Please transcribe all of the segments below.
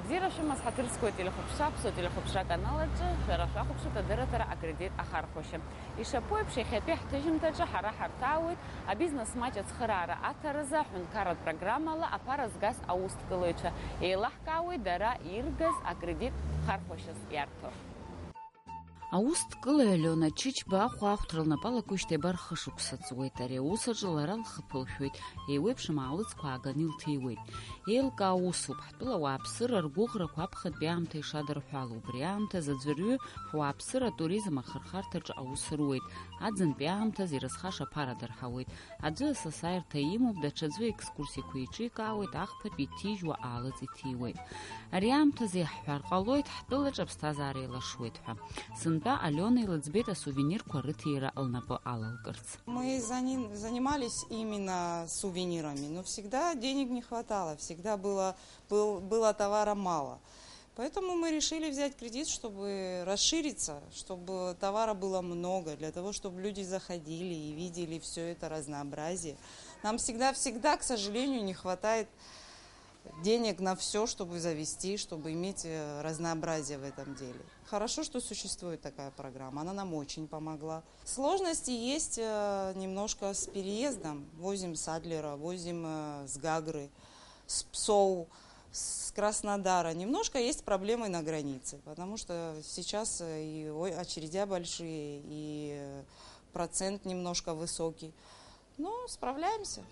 Адзирашимас хатырское телехопша каналаджи шарафа хопша директора аккредит ахархоше. Ишапоеб шехепех тежимтаджа хара хартауит, а бизнес мачат схарара атараза хункарат программала апараз газ аусткалыча. И лахкауи дара иргаз аккредит хархошес яртор. Аустгыла Алена Чичба хвахтрылна палакуште бархашуксацует ари усаджларал хыпылшуит еуепшым алыцква аганилтиуит елка аусуп ҳтәыла ауааԥсыра ргәыӷрақәа аԥхынтәи аамҭа ишадырҳәало убри аамҭазы аӡәырҩы ҳуааԥсыра атуризм ахырхарҭаҿы аус руеит аӡынтәи аамҭазы ирызхаша ԥара дырҳауеит аӡәы асасааирҭа имоуп даҽаӡәы екскурсиақәа еиҿикаауеит ахԥатәи иҭижьуа аалыҵ иҭиуеит ари аамҭазы иаҳҳәар ҟалоит ҳтәылаҿы аԥсҭазаара еилашуеит ҳәа Алена Лыцбета сувенир квартира Алнапо Алалкарц. Мы занимались именно сувенирами, но всегда денег не хватало, всегда было товара мало. Поэтому мы решили взять кредит, чтобы расшириться, чтобы товара было много, для того, чтобы люди заходили и видели все это разнообразие. Нам всегда, к сожалению, не хватает денег на все, чтобы завести, чтобы иметь разнообразие в этом деле. Хорошо, что существует такая программа, она нам очень помогла. Сложности есть немножко с переездом. Возим с Адлера, возим с Гагры, с Псоу, с Краснодара. Немножко есть проблемы на границе, потому что сейчас и очередя большие, и процент немножко высокий. Но справляемся.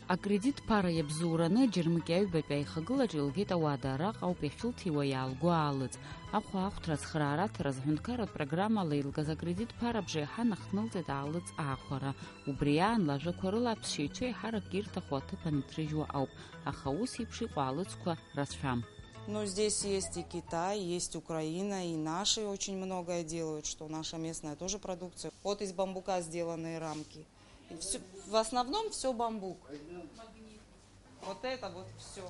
Аккредит пара ебзураны Джермикяви бапяйхагыла жилгит ауадара qaupехилтиуа иаалгәы аалыҵ ахәа ахәҭра цхраарат разҳәынҭқарратә программала илгаз акредит пара бжеиҳан ахҭнылҵеит аалыҵ аахәара убри аан лажәақәа рыла аԥсшьаҩцәа еиҳарак ирҭаху аҭыԥан иҭрыжьуа ауп аха ус еиԥш иҟоу аалыҵқәа рацәам. Но здесь есть и Китай, есть Украина, и наши очень многое делают, что наша местная тоже продукция. Вот из бамбука сделанные рамки. Все, в основном все бамбук. Вот это вот все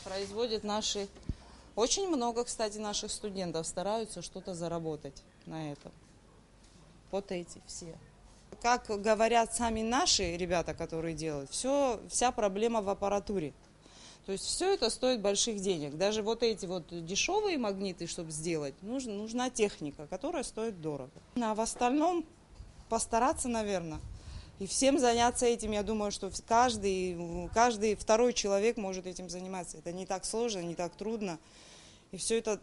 производят наши. Очень много, кстати, наших студентов стараются что-то заработать на этом. Вот эти все. Как говорят сами наши ребята, которые делают, вся проблема в аппаратуре. То есть все это стоит больших денег. Даже вот эти вот дешевые магниты, чтобы сделать, нужна техника, которая стоит дорого. А в остальном постараться, наверное. И всем заняться этим, я думаю, что каждый второй человек может этим заниматься. Это не так сложно, не так трудно. И все это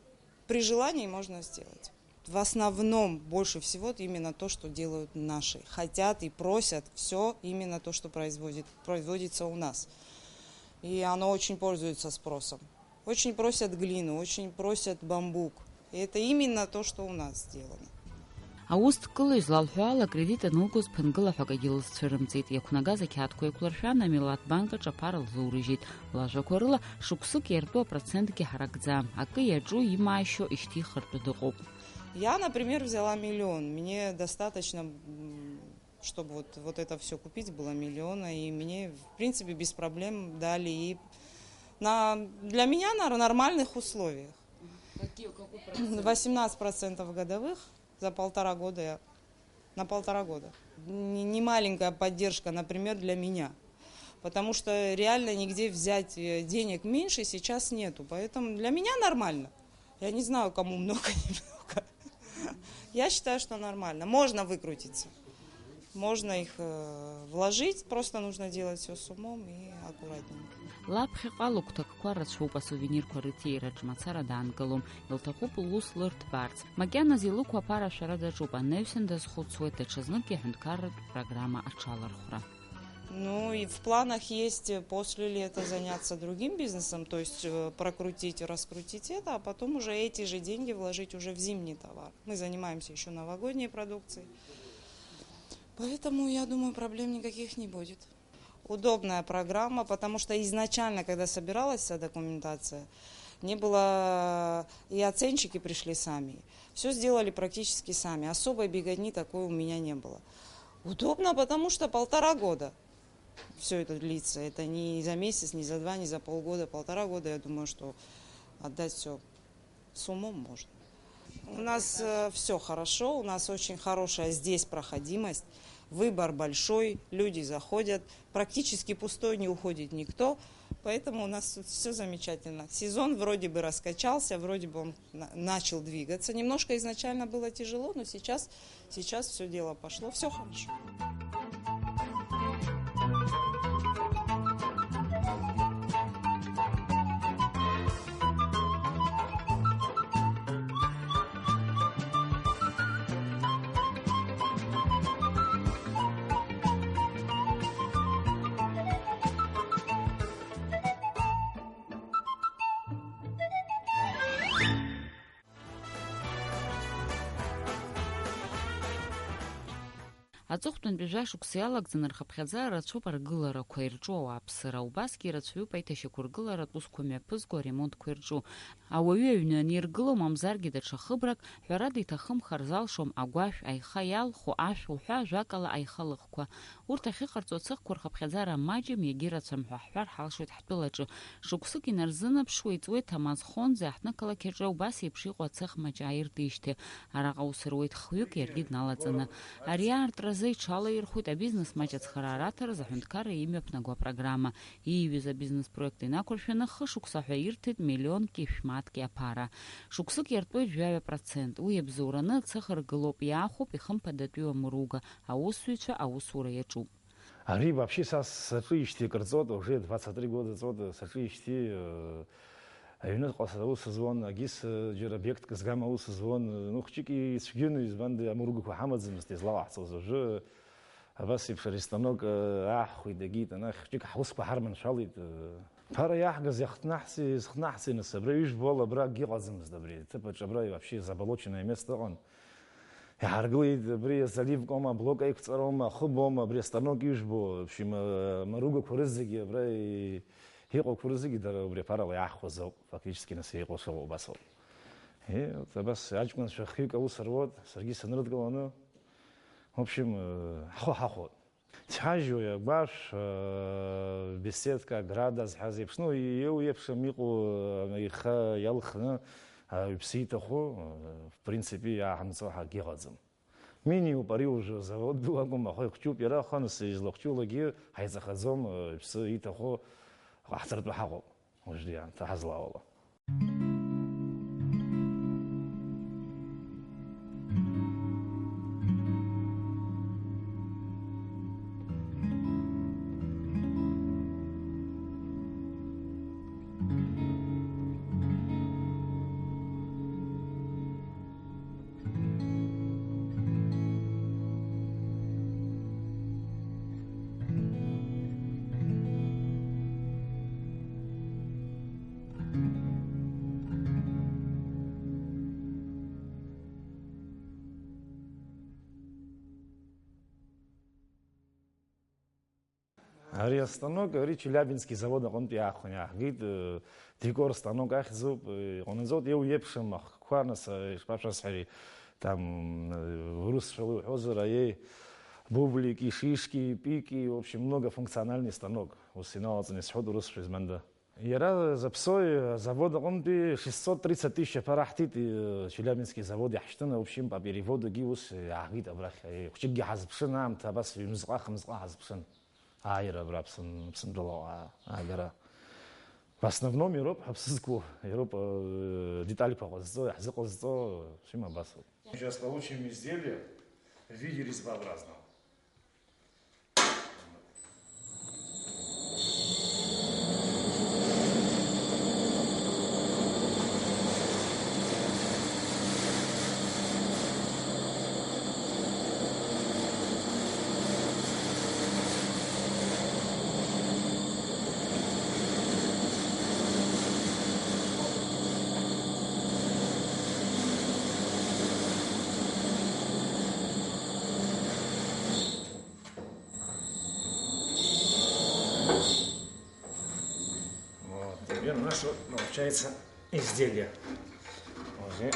при желании можно сделать. В основном больше всего именно то, что делают наши. Хотят и просят все именно то, что производится у нас. И оно очень пользуется спросом. Очень просят глину, очень просят бамбук. И это именно то, что у нас сделано. Аустгыла излалҳәо акредит анылгоз ԥынгылаҳәак агьылызцәырымҵит иақәнагаз ақьаадқәа еиқәлыршәан амилаҭбанкаҿ аԥара лзурыжьит лажәақәа рыла шықәсык иартәу апроцентгьы ҳаракӡам акы иаҿу имаашьо ишьҭихыртәы дыҟоуп. Я, например, взяла 1 миллион. Мне достаточно, чтобы вот это все купить, было 1 миллион. И мне, в принципе, без проблем дали и для меня на нормальных условиях. Какой процент? 18% годовых. За на 1,5 года. Не маленькая поддержка, например, для меня. Потому что реально нигде взять денег меньше сейчас нету. Поэтому для меня нормально. Я не знаю, кому много, немного. Я считаю, что нормально. Можно выкрутиться. Можно их вложить, просто нужно делать все с умом и аккуратненько. Лаԥхьаҟа лыгәҭакқәа рацәоуп асувенирқәа рыҭиираҿ мацара даанкылом, илҭахуп лус лырҭбаарц. Макьаназ илықәу аԥара ашәара даҿуп, анаҩсан дазхәыцуеит даҽазнык иаҳәынҭқарратә программа аҽалархәра. Ну и в планах есть после лета заняться другим бизнесом, то есть прокрутить, раскрутить это, а потом уже эти же деньги вложить уже в зимний товар. Мы занимаемся еще новогодней продукцией. Поэтому, я думаю, проблем никаких не будет. Удобная программа, потому что изначально, когда собиралась вся документация, не было, и оценщики пришли сами. Все сделали практически сами. Особой беготни такой у меня не было. Удобно, потому что 1,5 года все это длится. Это не за месяц, не за 2, не за полгода. 1,5 года, я думаю, что отдать все с умом можно. У нас все хорошо, у нас очень хорошая здесь проходимость, выбор большой, люди заходят, практически пустой не уходит никто, Поэтому у нас тут все замечательно. Сезон вроде бы раскачался, вроде бы он начал двигаться. Немножко изначально было тяжело, но сейчас все дело пошло, все хорошо. Аҵыхәтәантәи жәашықәса иалагӡаны рхыԥхьаӡара рацәоуп аргыларақәа ирҿу ауааԥсыра. Убасгьы ирацәаҩуп аиҭашьақәа ргыларатә усқәа мҩаԥызго аремонтқәа ирҿу. Ауаҩы аҩны аниргыло, мамзаргьы даҽа хыбрак, ҳәарада иҭахымхар залшом агәашә, аиха иалху, ашә уҳәа ажәакала аихалыхқәа. Урҭ ахьыҟарҵо ацыхқәа рхыԥхьаӡара маҷым, иагьырацәам ҳәа ҳҳәар ҳалшоит ҳтәылаҿы. Шықәсык инарзынаԥшуа иҵуеит Ҭамазхонӡе аҳҭнықалақь аҿы убас еиԥш иҟоу ацех маҷ ааиртижьҭеи. Араҟа ус руеит хҩык иаргьы дналаҵаны. Ари аартразы иҽалаирхәит абизнес маҷ ацхыраараҭаразы аҳәынҭқарра имҩаԥнаго апрограмма. Ииҩыз абизнес-проект инақәыршәаны хышықәса ҳәа ирҭеит миллионки шәмаҭки аԥара. Шықәсык иартуеит 1%. Уи абзоураны ацех ргылоуп, иаахәоуп ихымԥадатәиу амуруга. Аусзуҩцәа аусура иаҿуп. Ари вообще саҿижьҭеи кырҵоит, уже 23 года ҵоит, саҿижьҭеи аҩныҟа аус зуан, агьыс џьара обиектк згам аус зуан, хәҷык ицәгьын, избан амуругақәа ҳамаӡамызт излауаҳҵоз. Ужы абас еиԥш ари станок ааҳхәеит, агит, анахь хәҷык ҳусқәа ҳарманшәалеит. Ԥара иаҳгаз иахҭнаҳси нас, абра ижәбо ала абра акгьы ыҟаӡамызт абри аҭыԥаҿ, абра вообще заболоченное место ыҟан. Иҳаргылеит абри заливкома, блок аиқәҵарома, хыбома, абри астанок ижәбо, амаругақәа рызегьы абра иҟоуқәа рызегьы дара убри аԥарала иаҳхәаз ауп, фактически нас иҟоу шыҟоу убас ауп. Абас аҷкәынцәа хҩык аус руот, саргьы санрыдгыланы, в общем, ҳхәа-ҳахәот. Дҳажьуа агәашә, беседка, града зҳаз еиԥш, иоу еиԥшым иҟоу ихы иалхны аҩԥсы иҭаху, в принципе, иааҳамҵо ҳакгьы ыҟаӡам. Миниуп ари ужы завод ду акәым, аха ихәҷуп, иара аханыс излахәҷулагьы ҳаиҵахаӡом, иԥсы иҭаху ҟаҳҵартәы ҳаҟоуп, уажәы аамҭа ҳазлаауала. Ари астанок, ари Челябински завод аҟынтә иаахәаны иааҳгеит, декор станок ахьӡуп, иҟанаҵоит иоу еиԥшым ахқәа, нас ишԥашәасҳәари, там русшәала иуҳәозар, бублики, шишки, пики, в общем, многофункциональный станок. Ус иналаҵаны исҳәоит урысшәа изманда. Иара заԥсои завод аҟынтәи 630 тысяч аԥара ҳҭит, Челябински завод иаҳшьҭын, в общем, апереводгьы ус иааҳгеит абрахь, хәҷыкгьы ҳазԥшын аамҭа, абас ҩ-мзҟа, хымзҟа ҳазԥшын. Аира абра ԥсынтәыла аагара. В основном ироуп ҳаԥсы зқәу, ироуп детальқәа ҟазҵо, иаҳзыҟазҵо, шим абас ауп. Сейчас получим изделие в виде резьбообразного. Теперь у нас вот получается изделие. Уже.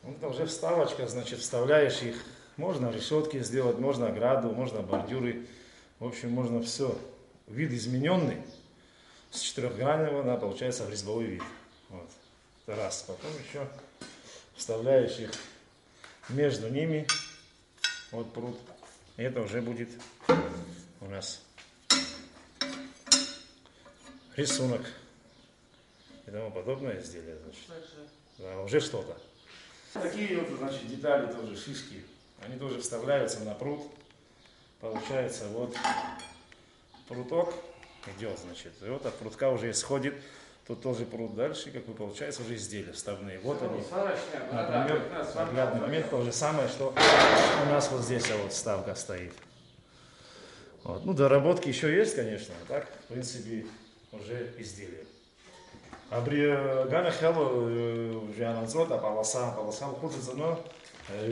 Вот уже вставочка, значит, вставляешь их. Можно решетки сделать, можно ограду, можно бордюры. В общем, можно все. Вид измененный. С четырехгранного, да, получается в резьбовой вид. Вот. Это раз. Потом еще вставляешь их между ними. Вот пруд. Это уже будет у нас рисунок и тому подобное изделие. Значит. Да, уже что-то. Такие вот, значит, детали тоже, шишки, они тоже вставляются на пруд. Получается, вот пруток идет, значит, и вот от прутка уже исходит. Тут тоже пруд дальше, как бы получается уже изделия вставные. Вот они, например, наглядный момент, то же самое, что у нас вот здесь вот вставка стоит. Вот. Ну, доработки еще есть, конечно, а так, в принципе, уже изделие. А при ганахелу уже аназота, полоса уходит, но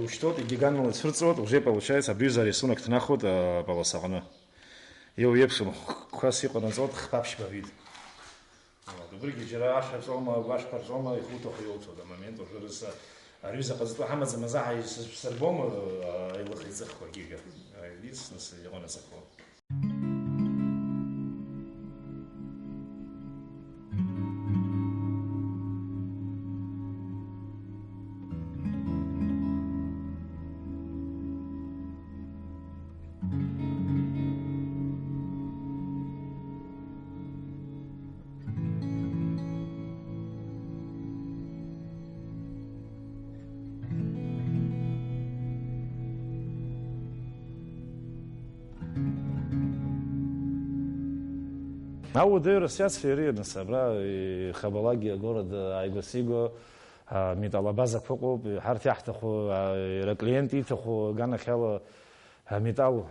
что-то гигантное сферцот уже получается, близо рисунок наход полоса. И уебшим хасико назад хапшба вид. Добрый жира аша сома ваш парсома и хуто хилто до момента уже раз ариза позитва хамаза маза и с альбом и лохица хогига. Видишь, нас его на сако. А вот ассоциация на собра хабалаги города Айгосиго металлобаза фокоп хартяхтаху клиенты таху гана хела металл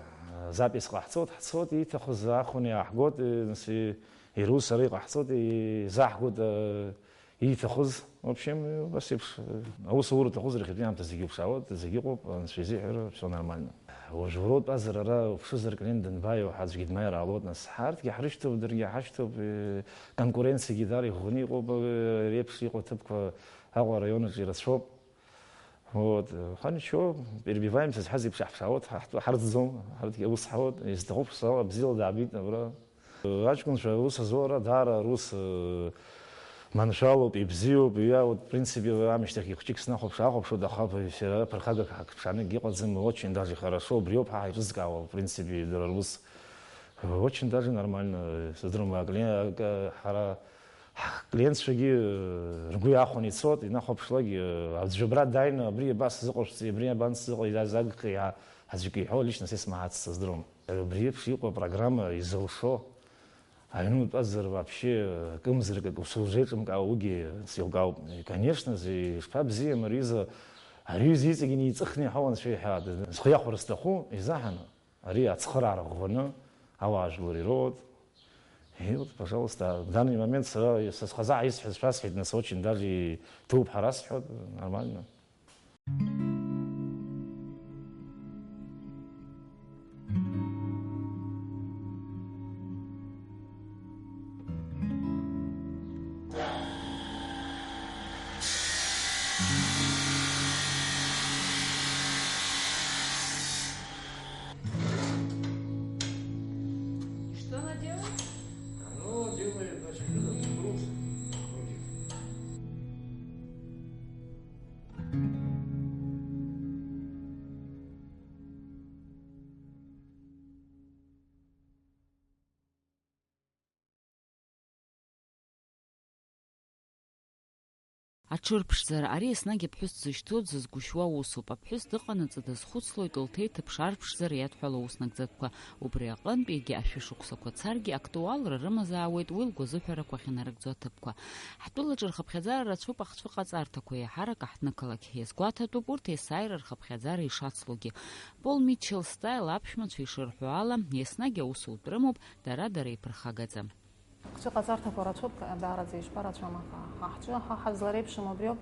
запись хацот и таху захуни ахгот си ирус рик хацот и захгот и тахуз в общем басипш аусуру тахуз рихтям тазигиб шавот тазигиб связи все нормально. وجورود بازر را وفشزر كليندن بايو حاج قد ما يرى لودنا سحارت كي حرشتو بدرجة حشتو بكونكورنسي جداري غني قوب ريبسي قطبك هوا ريون جيرس شوب вот خلينا نشوف перебиваемся حزب شحف شاوت حرت زوم حرت كي أوس حاوت يستخوف صار بزيل دعبيتنا برا عاجكم شو أوس زورا دارا روس маншалоп и бзиоп, я вот, в принципе, амиштахи хучик снахоп шахоп, что дахап, все прохага как пшаны геқадзим, очень даже хорошо, бриоп хайрзгава, в принципе, дорогус, очень даже нормально, с другом клиент шаги, ргуй ахоницот, и нахоп шлаги, абджибрат дайна, брия бас зоқошти, брия банс зоқи, загки, я хаджики, хо лично се смаатся с другом. Брия пшико программа из Золшо. А ну, азер вообще, кымзер, как служителям кауги, силгау, конечно же, шпабзи, мариза, аризы, не цехни, хаван шейхад, схуях растаху, и захана, ари ацхарара гвана, аваж лурирот. И вот, пожалуйста, в данный момент со схаза есть спрашивать нас очень даже туп харас, нормально. Аҽырԥшӡара ари еснагь аԥҳәыс дзышьҭоу дзызгәышьуа усуп. Аԥҳәыс дыҟанаҵы дазхәыцлоит лҭеиҭыԥш арԥшӡара иадҳәало уснагӡатәқәа. Убри аҟынтә егьи ашәышықәсақәа царгьы актуалра рымазаауеит уи лгәазыҳәарақәа ахьынарыгӡо аҭыԥқәа. Ҳтәылаҿы рхыԥхьаӡара рацәоуп ахцәыҟаҵарҭақәа иаҳарак аҳҭнықалақь иазгәаҭатәуп урҭ есааира рхыԥхьаӡара ишацлогьы. Пол Митчелл стайл аԥшәмацәа ишырҳәо ала еснагь аусутә рымоуп дара иԥырхагаӡа. Ахцәыҟаҵарҭақәа рацәоуп даараӡа ишԥарацәам аха ҳахҿы ҳазлареиԥшым убриоуп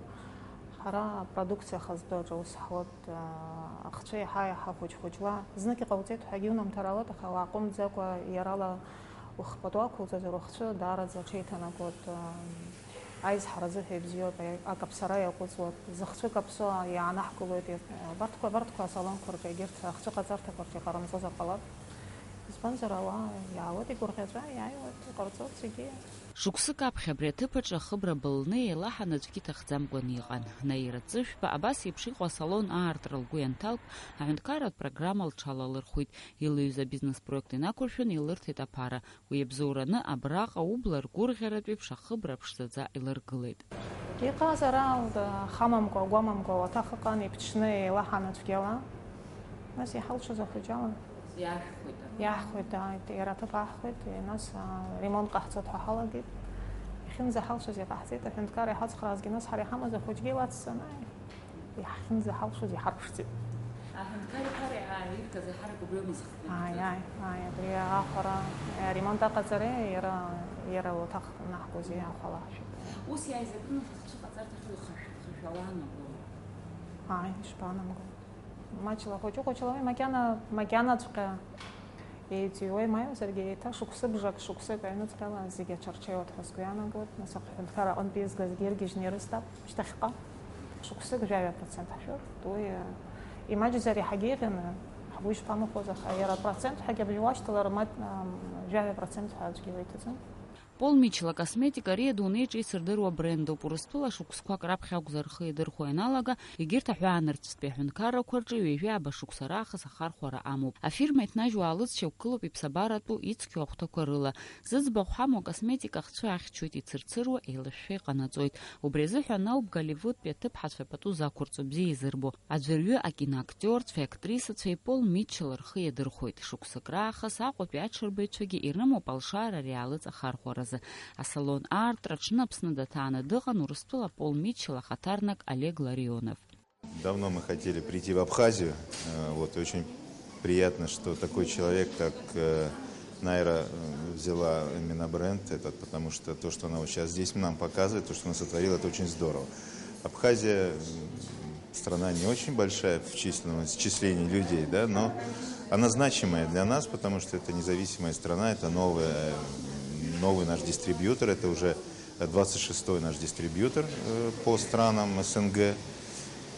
ҳара апродукциа хазтәаҿы ус ҳуат ахцәы иаҳа хәыҷ-хәыҷуа знык иҟауҵеит ҳәагьы унамҭаралоит, аха уааҟәымҵӡакәа иарала ухпату ақәуҵазар ухцәы даараӡа аҽеиҭанакуеит аизҳаразы ҳәа ибзиоуп, акаԥсара иаҟәыҵуеит, зыхцәы каԥсо иаанаҳкылоит, абарҭқәа асалонқәа рҿы егьырҭ ахцәыҟаҵарҭақәа рҿы иҟарымҵозар ҟалап. избанзар ауаа иаауеит игәырӷьаҵәа, иааиуеит, иҟарҵоит зегьы. Шықәсык аԥхьа абри аҭыԥаҿы ахыбра былны еилаҳаны аӡәгьы иҭахӡамкәан иҟан. Наира Ҵышәба абас еиԥш иҟоу асалон аартра лгәы ианҭалк, аҳәынҭқарратә программа лҽалалырхәит. Илыҩыз абизнес-проект инақәыршәын илырҭеит аԥара. Уи иабзоураны абраҟа убла ргәырӷьаратә еиԥш ахыбра ԥшӡаӡа илыргылеит. Иҟаз ара хамамкәа, гәамамкәа уаҭах ыҟан, иԥҽны еилаҳаны цәгьала. Нас иҳалшоз ахәыҷала. Иаҳхәеит, иара аҭыԥ аҳхәеит, нас ремонт ҟаҳҵоит ҳәа ҳалагеит. Иахьынӡаҳалшоз иҟаҳҵеит, аҳәынҭқар иҳацхраазгьы, нас ҳара иҳамаз ахәыҷгьы илацҵаны иахьынӡаҳалшоз иҳарԥшӡеит. Абри аахәара аремонт аҟаҵара иара уаҭах наҳгоз иаахәалаҳшәеит. Ус иааизакны шыҟаҵарҭахьоу ихашәауаанаго. Ишԥаанамго. Маҷла хәыҷы-хәыҷла макьанаҵәҟьа еиҵыҩуа имааиуазаргьы еиҭа шықәсыбжак аҩныҵҟьала зегьы аҽарҽеиуеит ҳәа сгәы иаанагоит. Нас аҳәынҭқар аҟынтәи изгазгьы иргьежьны ирызҭап шьҭахьҟа. Шықәсык 100% ҳшәырт. Уи имаҷзар иаҳагьы иҟьаны ҳгәы ишԥамыхәоз, аха иара процент ҳәагьы абжьы уашьҭалар 100% ҳәа аӡәгьы иуиҭаӡом. Пол Митчелл акосметика ари адунеиҿы ицырдыруа брендуп. Урыстәыла шықәсқәак раԥхьа акәзар рхы идырхуа ианалага, егьырҭ аҳәаанырцәтәи аҳәынҭқаррақәа рҿы ҩажәа абашықәса раахыс ахархәара амоуп. Афирма иҭнажьуа аалыҵшьа гәкылоуп иԥсабаратәу ицқьоу ахәҭақәа рыла. Зыӡбахә ҳамоу акосметика ахцәы ахьчоит, ицырцыруа, еилышәшәа иҟанаҵоит. Убри азыҳәан ауп Голливудтәи аҭыԥҳацәа пату зақәырҵо бзиа изырбо. Аӡәырҩы акиноактерцәеи актрисацәеи Пол Митчелл рхы иадырхәоит. Шықәсык раахыс Аҟәатәи аҽырбаҩцәагьы ирымоуп алшара ари аалыҵ ахархәаразы. Асалон аартра аҽны Аԥсны даҭааны дыҟан Урыстәыла Пол Митчелл ахаҭарнак Олег Ларионов. Давно мы хотели прийти в Абхазию. Очень приятно, что такой человек, как Найра, взяла именно бренд этот, потому что то, что она вот сейчас здесь нам показывает, то, что она сотворила, это очень здорово. Абхазия страна не очень большая в численном исчислении людей, да, но она значимая для нас, потому что это независимая страна, это новый наш дистрибьютор, это уже 26-й наш дистрибьютор по странам СНГ.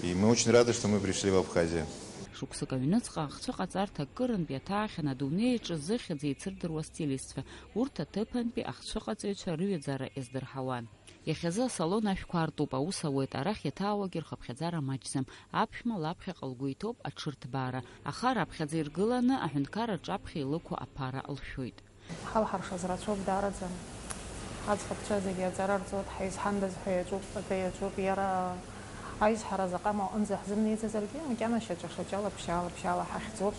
И мы очень рады, что мы пришли в Абхазию. Шықәсык аҩныҵҟа ахцәыҟаҵарҭа акырынтәи аҭаахьан адунеиаҿы зыхьӡ еицырдыруа стилистцәа, урҭ аҭыԥантәи ахцәыҟаҵаҩцәа рыҩаӡара иаздырҳауан. Иахьазы асалон ашәқәа артуп, аус ауеит, арахь иаҭаауагьы рхыԥхьаӡара маҷӡам. Аԥшәма лаԥхьаҟа лгәы иҭоуп аҽырҭбаара. Аха раԥхьаӡа иргыланы аҳәынҭқар аҿаԥхьа илықәу аԥара лшәоит. Ҳалҳаршаз рацәоуп даараӡа. Аӡӷабцәа зегьы аҵара рҵоит, ҳаизҳандаз ҳәа иаҿуп, акы иаҿуп, иара аизҳара заҟа маҟынӡа ҳзымнеиӡазаргьы макьана шьаҿа-шьаҿала, ԥшьаала ҳахьӡоуп,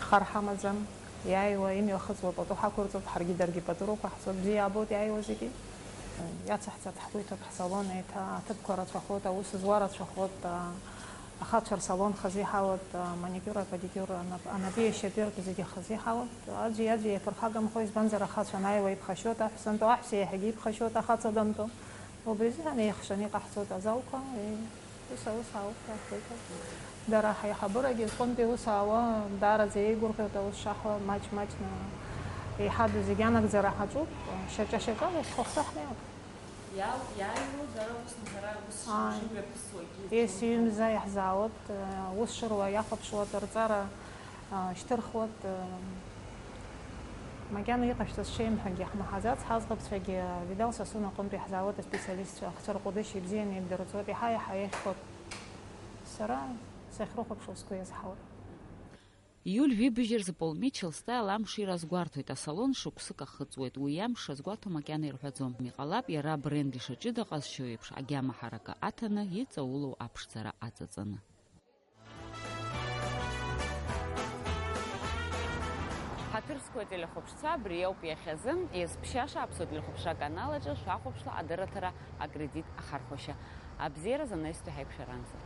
хар ҳамаӡам, иааиуа имҩахыҵуа пату ҳақәырҵоит, ҳаргьы даргьы патуроуп ҳаҳҵоит, бзиа иаабоит иааиуа зегьы. Иацаҳҵарц ҳгәы иҭоуп ҳсалон, еиҭа аҭыԥқәа рацәахоит, аус зуа рацәахоит, ахацәа рсалон хазиҳауеит, маникюр, педикюр, анапи ашьапыртә зегьы хазиҳауеит. Аӡәи еиԥырхагамхо, избанзар ахацәа анааиуа иԥхашьоит, аҳәсантәу аҳәса иаҳагьы иԥхашьоит, ахаҵа дантәу. Убри азыҳәан еихшаны иҟаҳҵоит азалқәа, ус ауп ҳәа. Дара ҳаиҳабырагьы зҟынтәи ус аауа даараӡа еигәырӷьоит аус шаҳуа, маҷ-маҷны еиҳаду зегьы анагӡара ҳаҿуп, шьаҿа-шьаҿала ишхәыхәҭа ҳнеиуп. Есиҩымза иаҳзаауеит, ус шыруа иахәаԥшуеит, рҵара шьҭырхуеит. Макьана иҟашәҵаз шеимҳәагьы ҳмаҳаӡац, ҳаӡӷабцәагьы Видал Сасун аҟынтәи иаҳзаауеит аспециалистцәа, ахцәа ибзианы еибдырҵоит, иаҳа еиӷьхоит. Сара сахьрыхәаԥшуа сгәы иазҳауеит. Июль вибжьырзы Пол Митчелл стайл амш иразгәарҭоит, асалон шықәсык ахыҵуеит, уи амш азгәаҭо макьана ирҳәаӡом. Иҟалап иара бренд ишаҷыдаҟазшьо еиԥш агьама ҳаракы аҭаны иҵаулоу аԥшӡара аҵаҵаны. Ҳаҭырсқәа телехәаԥшцәа абри ауп иахьазы, иазԥшьаша Аԥсуа телехәаԥшра канал аҿы шәахәаԥшла адырраҭара акредит ахархәашьа. Абзиаразы анаҩстәи ҳаиқәшәаранӡа.